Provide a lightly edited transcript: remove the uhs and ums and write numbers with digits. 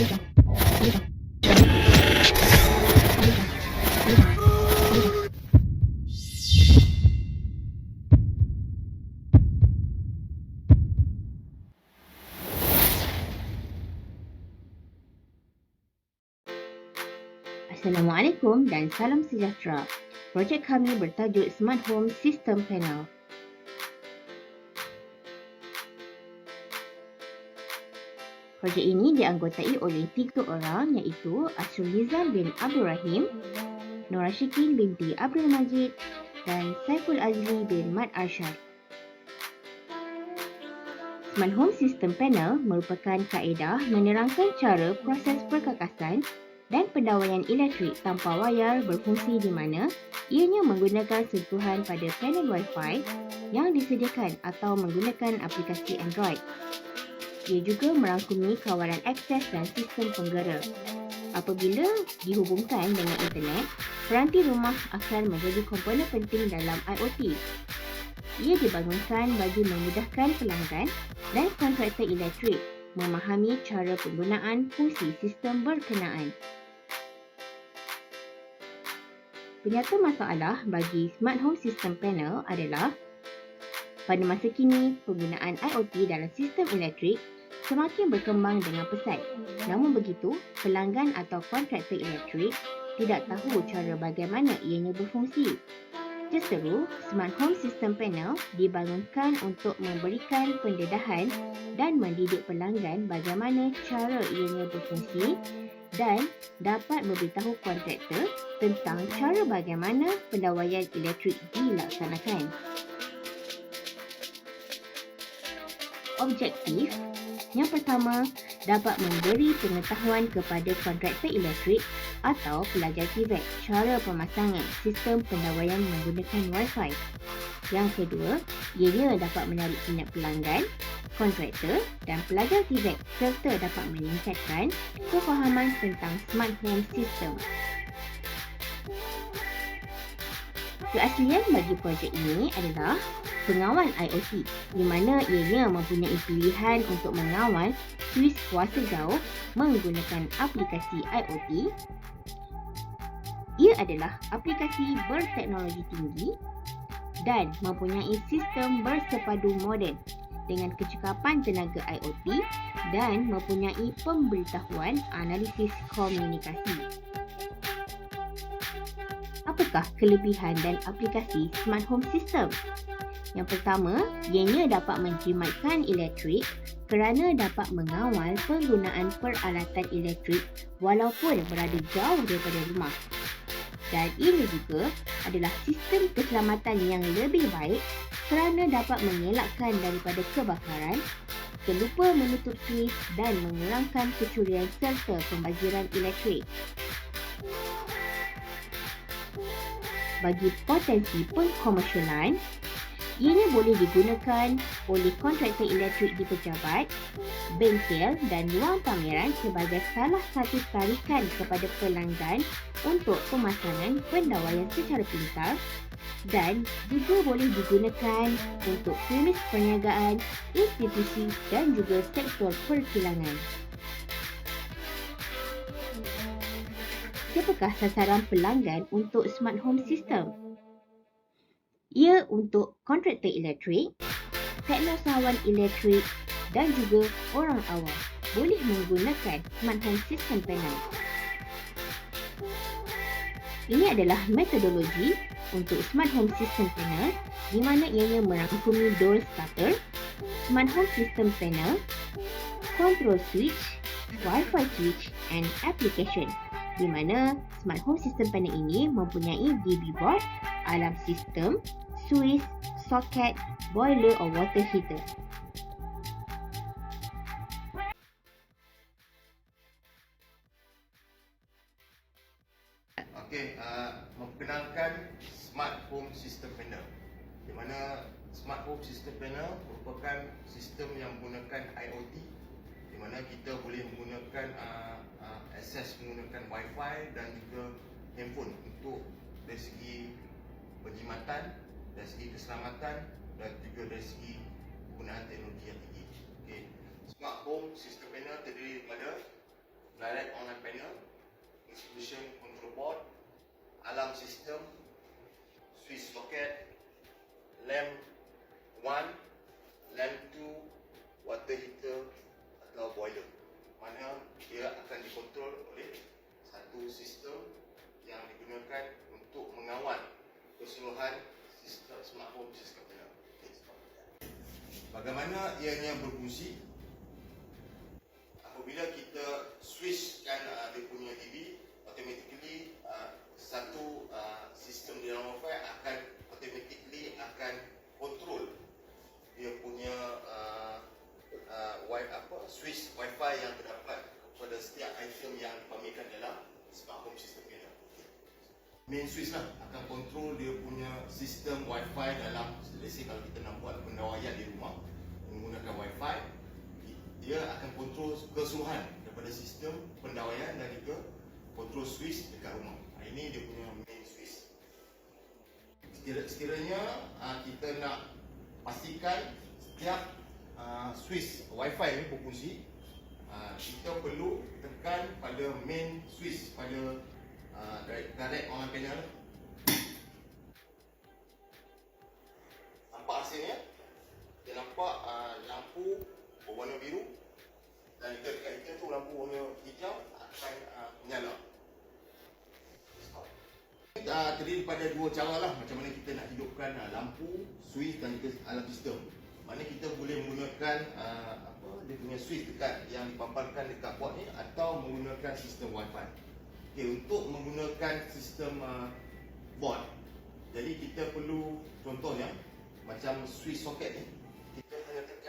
Assalamualaikum dan salam sejahtera. Projek kami bertajuk Smart Home System Panel. Projek ini dianggotai oleh 3 orang iaitu Asrul bin Abdul Rahim, Nora Shikin binti Abdul Majid dan Saiful Azli bin Mat Arsyad. Smart Home System Panel merupakan kaedah menerangkan cara proses perkakasan dan pendawaian elektrik tanpa wayar berfungsi di mana ianya menggunakan sentuhan pada panel Wi-Fi yang disediakan atau menggunakan aplikasi Android. Ia juga merangkumi kawalan akses dan sistem penggera. Apabila dihubungkan dengan internet, peranti rumah akan menjadi komponen penting dalam IoT. Ia dibangunkan bagi memudahkan pelanggan dan kontraktor elektrik memahami cara penggunaan fungsi sistem berkenaan. Penyata masalah bagi Smart Home System Panel adalah pada masa kini, penggunaan IoT dalam sistem elektrik semakin berkembang dengan pesat. Namun begitu, pelanggan atau kontraktor elektrik tidak tahu cara bagaimana ianya berfungsi. Justeru, Smart Home System Panel dibangunkan untuk memberikan pendedahan dan mendidik pelanggan bagaimana cara ianya berfungsi dan dapat memberitahu kontraktor tentang cara bagaimana pendawaian elektrik dilaksanakan. Objektif yang pertama, dapat memberi pengetahuan kepada kontraktor elektrik atau pelajar TVET cara pemasangan sistem pendawaian menggunakan Wi-Fi. Yang kedua, ianya dapat menarik minat pelanggan, kontraktor dan pelajar TVET serta dapat meningkatkan kefahaman tentang Smart Home System. Keaslian bagi projek ini adalah pengawal IoT di mana ianya mempunyai pilihan untuk mengawal suis kuasa jauh menggunakan aplikasi IoT. Ia adalah aplikasi berteknologi tinggi dan mempunyai sistem bersepadu moden dengan kecekapan tenaga IoT dan mempunyai pemberitahuan analisis komunikasi. Apakah kelebihan dan aplikasi Smart Home System? Yang pertama, ianya dapat menjimatkan elektrik kerana dapat mengawal penggunaan peralatan elektrik walaupun berada jauh daripada rumah. Dan ini juga adalah sistem keselamatan yang lebih baik kerana dapat mengelakkan daripada kebakaran, terlupa menutup suis dan mengurangkan kecurian serta pembaziran elektrik. Bagi potensi pengkomersialan, ianya boleh digunakan oleh kontraktor elektrik di pejabat, bengkel dan ruang pameran sebagai salah satu tarikan kepada pelanggan untuk pemasangan pendawaian secara pintar dan juga boleh digunakan untuk premis perniagaan, institusi dan juga sektor perkilangan. Siapakah sasaran pelanggan untuk Smart Home System? Ia untuk kontraktor elektrik, teknosawan elektrik dan juga orang awam boleh menggunakan Smart Home System Panel. Ini adalah metodologi untuk Smart Home System Panel di mana ianya merangkumi door starter, Smart Home System Panel, control switch, Wi-Fi switch and application. Di mana Smart Home System Panel ini mempunyai DB board, alarm sistem, suis, soket, boiler or water heater. Memperkenalkan Smart Home System Panel, di mana Smart Home System Panel merupakan sistem yang menggunakan IoT, di mana kita boleh menggunakan akses menggunakan Wi-Fi dan juga handphone untuk dari segi penjimatan, dari segi keselamatan dan juga dari segi penggunaan teknologi yang tinggi. Smart Home System Panel terdiri daripada direct online panel, distribution control board, alarm system, switch socket, lamp 1, lamp 2, water heater atau boiler. Mana dia akan dikontrol oleh satu sistem yang digunakan untuk mengawal keseluruhan sistem smart home system panel. Bagaimana ianya berfungsi? Apabila kita switchkan dia punya TV, automatically satu sistem di dalam Wi-Fi akan automatically akan kontrol dia punya switch Wi-Fi yang terdapat pada setiap item yang dipamerkan dalam smart home system ini. Main switch lah akan kontrol dia punya sistem Wi-Fi dalam, let's say kalau kita nak buat pendawaian di rumah menggunakan Wi-Fi, dia akan kontrol keseluruhan daripada sistem pendawaian dan juga kontrol switch dekat rumah. Ini dia punya main switch. Sekiranya kita nak pastikan setiap switch Wi-Fi ini berfungsi, kita perlu tekan pada main switch pada direct online panel. Nampak hasilnya? Kita nampak lampu berwarna biru dan kita tu lampu warna hijau akan menyala. Terdiri pada dua cara lah macam mana kita nak hidupkan lampu, switch dan juga alarm sistem. Mana kita boleh menggunakan dia punya switch dekat yang dipamparkan dekat board ni atau menggunakan sistem Wi-Fi. Okay, untuk menggunakan sistem board, jadi kita perlu contohnya macam switch socket ni, kita hanya tekan